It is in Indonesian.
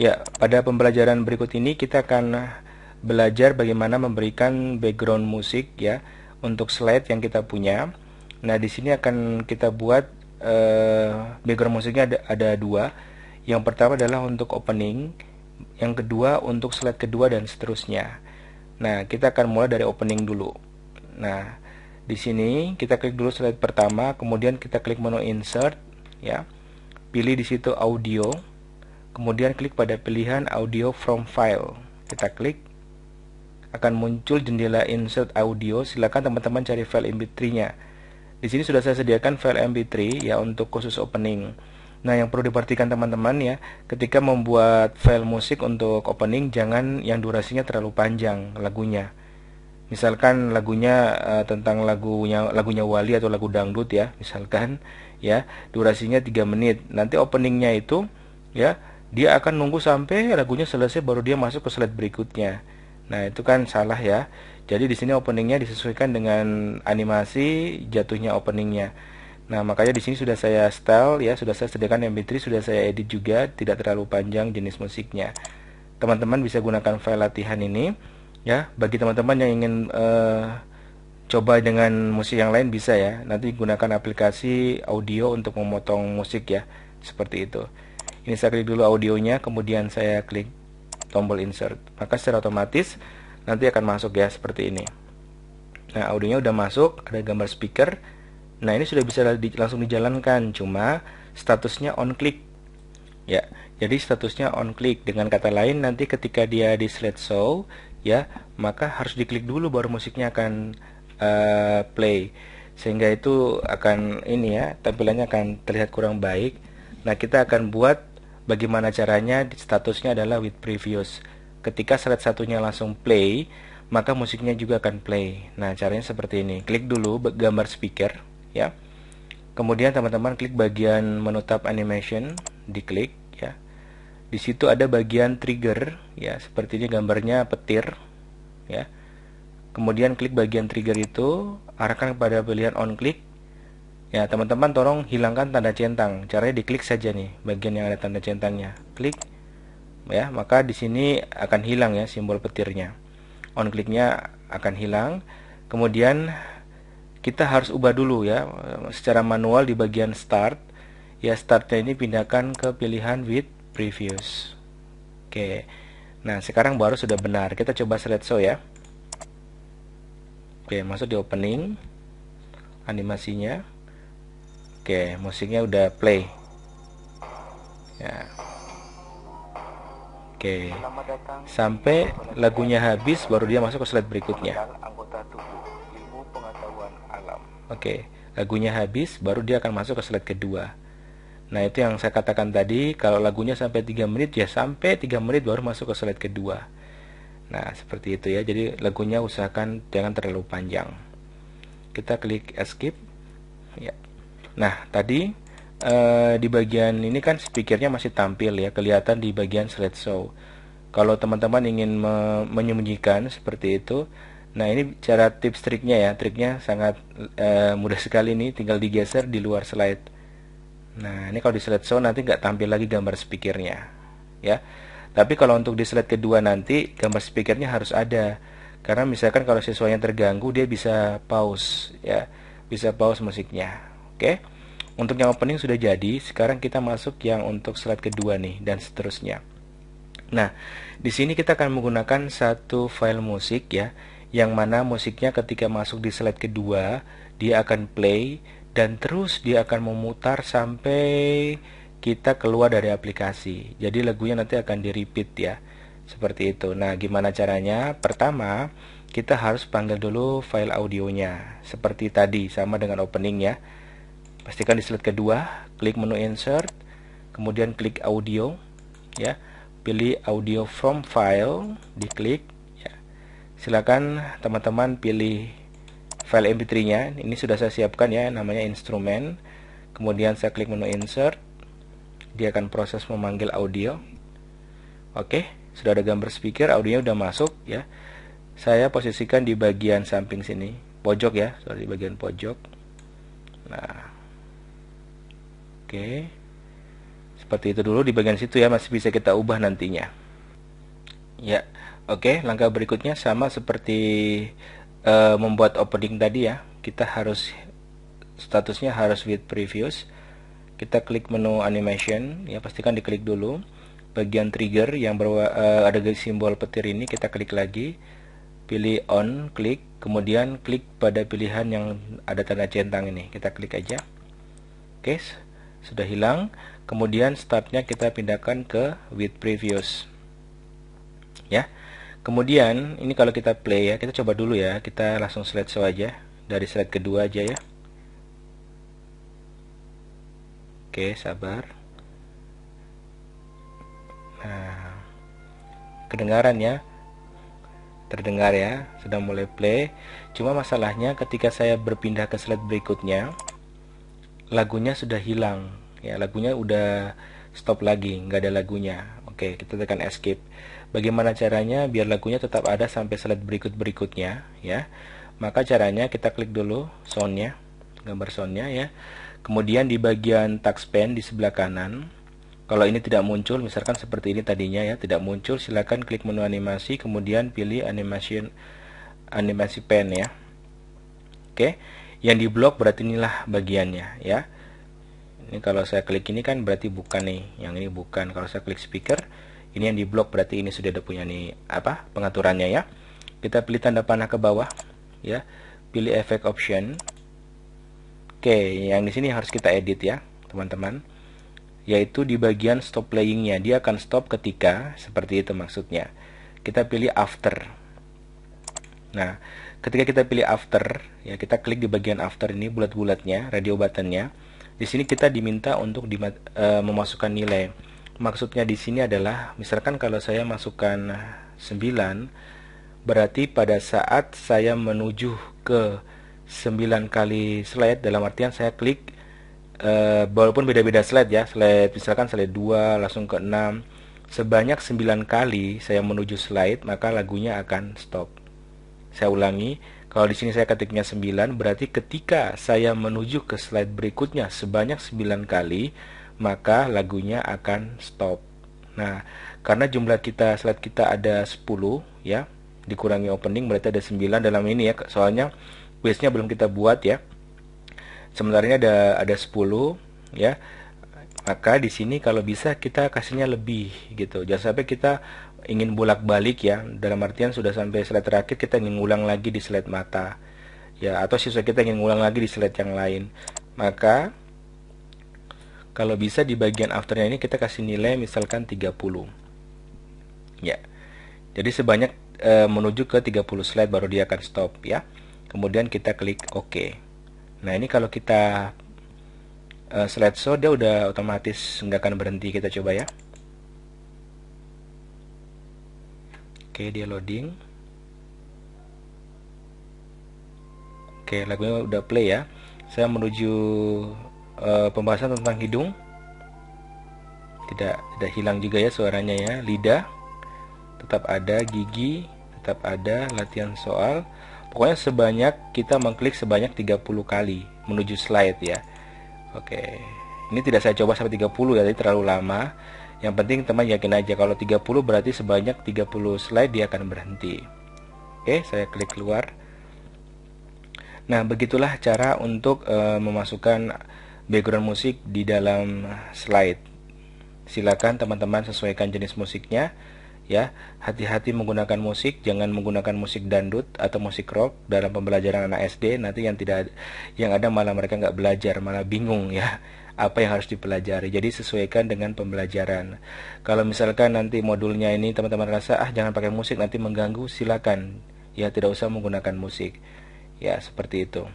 Ya, pada pembelajaran berikut ini kita akan belajar bagaimana memberikan background musik ya untuk slide yang kita punya. Nah, di sini akan kita buat background musiknya ada dua. Yang pertama adalah untuk opening, yang kedua untuk slide kedua dan seterusnya. Nah, kita akan mulai dari opening dulu. Nah, di sini kita klik dulu slide pertama, kemudian kita klik menu insert ya. Pilih di situ audio. Kemudian klik pada pilihan audio from file. Kita klik, akan muncul jendela insert audio. Silakan teman-teman cari file MP3-nya. Di sini sudah saya sediakan file MP3 ya untuk khusus opening. Nah, yang perlu diperhatikan teman-teman ya, ketika membuat file musik untuk opening jangan yang durasinya terlalu panjang lagunya. Misalkan lagunya tentang lagunya Wali atau lagu dangdut ya, misalkan ya, durasinya 3 menit. Nanti openingnya itu ya dia akan nunggu sampai lagunya selesai baru dia masuk ke slide berikutnya. Nah, itu kan salah ya. Jadi di sini openingnya disesuaikan dengan animasi jatuhnya openingnya. Nah, makanya di sini sudah saya style ya, sudah saya sediakan MP3, sudah saya edit juga, tidak terlalu panjang jenis musiknya. Teman-teman bisa gunakan file latihan ini ya. Bagi teman-teman yang ingin coba dengan musik yang lain bisa ya. Nanti gunakan aplikasi audio untuk memotong musik ya, seperti itu. Ini saya klik dulu audionya, kemudian saya klik tombol insert. Maka secara otomatis nanti akan masuk ya seperti ini. Nah, audionya udah masuk, ada gambar speaker. Nah, ini sudah bisa langsung dijalankan, cuma statusnya on click. Ya, jadi statusnya on click. Dengan kata lain, nanti ketika dia di slideshow ya, maka harus diklik dulu baru musiknya akan play. Sehingga itu akan ini ya, tampilannya akan terlihat kurang baik. Nah, kita akan buat bagaimana caranya. Statusnya adalah with previous. Ketika slide satunya langsung play, maka musiknya juga akan play. Nah, caranya seperti ini. Klik dulu gambar speaker ya. Kemudian teman-teman klik bagian menu tab animation, diklik ya. Di situ ada bagian trigger ya, seperti ini gambarnya petir ya. Kemudian klik bagian trigger itu, arahkan kepada pilihan on click. Ya, teman-teman tolong hilangkan tanda centang. Caranya diklik saja nih bagian yang ada tanda centangnya. Klik ya, maka di sini akan hilang ya simbol petirnya. On clicknya akan hilang. Kemudian kita harus ubah dulu ya secara manual di bagian start. Ya, startnya ini pindahkan ke pilihan with previous. Oke. Nah, sekarang baru sudah benar. Kita coba slideshow ya. Oke, masuk di opening. Animasinya. Oke, musiknya udah play. Ya. Oke. Sampai lagunya habis baru dia masuk ke slide berikutnya. Oke, lagunya habis baru dia akan masuk ke slide kedua. Nah, itu yang saya katakan tadi, kalau lagunya sampai 3 menit ya sampai 3 menit baru masuk ke slide kedua. Nah, seperti itu ya. Jadi lagunya usahakan jangan terlalu panjang. Kita klik escape. Ya. Nah, tadi di bagian ini kan speakernya masih tampil ya, kelihatan di bagian slideshow. Kalau teman-teman ingin menyembunyikan seperti itu, nah ini cara tips triknya ya. Triknya sangat mudah sekali nih, tinggal digeser di luar slide. Nah, ini kalau di slideshow nanti nggak tampil lagi gambar speakernya ya. Tapi kalau untuk di slide kedua nanti gambar speakernya harus ada. Karena misalkan kalau siswanya terganggu, dia bisa pause ya, bisa pause musiknya. Oke. Untuk yang opening sudah jadi, sekarang kita masuk yang untuk slide kedua nih dan seterusnya. Nah, di sini kita akan menggunakan satu file musik ya, yang mana musiknya ketika masuk di slide kedua, dia akan play dan terus dia akan memutar sampai kita keluar dari aplikasi. Jadi lagunya nanti akan di-repeat ya. Seperti itu. Nah, gimana caranya? Pertama, kita harus panggil dulu file audionya. Seperti tadi, sama dengan opening ya. Pastikan di slide kedua, klik menu insert, kemudian klik audio ya. Pilih audio from file, diklik ya. Silakan teman-teman pilih file MP3-nya. Ini sudah saya siapkan ya, namanya instrumen. Kemudian saya klik menu insert. Dia akan proses memanggil audio. Oke, sudah ada gambar speaker, audionya udah masuk ya. Saya posisikan di bagian samping sini, pojok ya, di bagian pojok. Nah, oke, Seperti itu dulu di bagian situ ya, masih bisa kita ubah nantinya. Ya, oke, langkah berikutnya sama seperti membuat opening tadi ya. Kita harus statusnya harus with previous. Kita klik menu animation ya, pastikan diklik dulu. Bagian trigger yang ada simbol petir ini kita klik lagi. Pilih on, klik, kemudian klik pada pilihan yang ada tanda centang ini. Kita klik aja. Oke, sudah hilang. Kemudian startnya kita pindahkan ke with previous. Ya. Kemudian ini kalau kita play ya, kita coba dulu ya. Kita langsung slideshow aja. Dari slide kedua aja ya. Oke, sabar. Nah, kedengaran ya, terdengar ya, sudah mulai play. Cuma masalahnya ketika saya berpindah ke slide berikutnya, lagunya sudah hilang ya, lagunya udah stop lagi, nggak ada lagunya. Oke, kita tekan escape. Bagaimana caranya biar lagunya tetap ada sampai slide berikutnya ya? Maka caranya kita klik dulu soundnya, gambar soundnya ya. Kemudian di bagian touchpad di sebelah kanan, kalau ini tidak muncul, misalkan seperti ini tadinya ya, tidak muncul, silakan klik menu animasi, kemudian pilih animasi pen ya. Oke, yang di blok berarti inilah bagiannya ya. Ini kalau saya klik ini kan berarti bukan nih, yang ini bukan. Kalau saya klik speaker, ini yang di blok berarti ini sudah ada punya nih apa pengaturannya ya. Kita pilih tanda panah ke bawah ya, pilih effect option. Oke, yang di sini harus kita edit ya, teman-teman. Yaitu di bagian stop playingnya, dia akan stop ketika seperti itu maksudnya. Kita pilih after. Nah, ketika kita pilih after, ya kita klik di bagian after ini bulat-bulatnya, radio buttonnya. Di sini kita diminta untuk memasukkan nilai. Maksudnya di sini adalah, misalkan kalau saya masukkan 9, berarti pada saat saya menuju ke 9 kali slide, dalam artian saya klik walaupun beda-beda slide ya, slide misalkan slide 2 langsung ke 6, sebanyak 9 kali saya menuju slide, maka lagunya akan stop. Saya ulangi, kalau di sini saya ketiknya 9, berarti ketika saya menuju ke slide berikutnya sebanyak 9 kali, maka lagunya akan stop. Nah, karena jumlah slide kita ada 10 ya, dikurangi opening berarti ada 9 dalam ini ya, soalnya base-nya belum kita buat ya. Sementara ini ada 10 ya. Maka di sini kalau bisa kita kasihnya lebih gitu. Jangan sampai kita ingin bolak-balik ya. Dalam artian sudah sampai slide terakhir kita ingin ngulang lagi di slide mata. Ya, atau siswa kita ingin ngulang lagi di slide yang lain. Maka kalau bisa di bagian afternya ini kita kasih nilai misalkan 30. Ya. Jadi sebanyak menuju ke 30 slide baru dia akan stop ya. Kemudian kita klik OK. Nah, ini kalau kita slideshow dia udah otomatis nggak akan berhenti. Kita coba ya. Oke, dia loading. Oke, lagunya udah play ya. Saya menuju pembahasan tentang hidung. Tidak hilang juga ya suaranya ya. Lidah tetap ada, gigi tetap ada, latihan soal. Pokoknya kita mengklik sebanyak 30 kali menuju slide ya. Oke. Ini tidak saya coba sampai 30 ya, jadi terlalu lama. Yang penting teman yakin aja kalau 30 berarti sebanyak 30 slide dia akan berhenti. Oke, saya klik keluar. Nah, begitulah cara untuk memasukkan background musik di dalam slide. Silakan teman-teman sesuaikan jenis musiknya. Ya, hati-hati menggunakan musik, jangan menggunakan musik dangdut atau musik rock dalam pembelajaran anak SD. Nanti yang ada malah mereka nggak belajar, malah bingung ya apa yang harus dipelajari. Jadi sesuaikan dengan pembelajaran. Kalau misalkan nanti modulnya ini teman-teman rasa jangan pakai musik nanti mengganggu, silakan ya tidak usah menggunakan musik. Ya, seperti itu.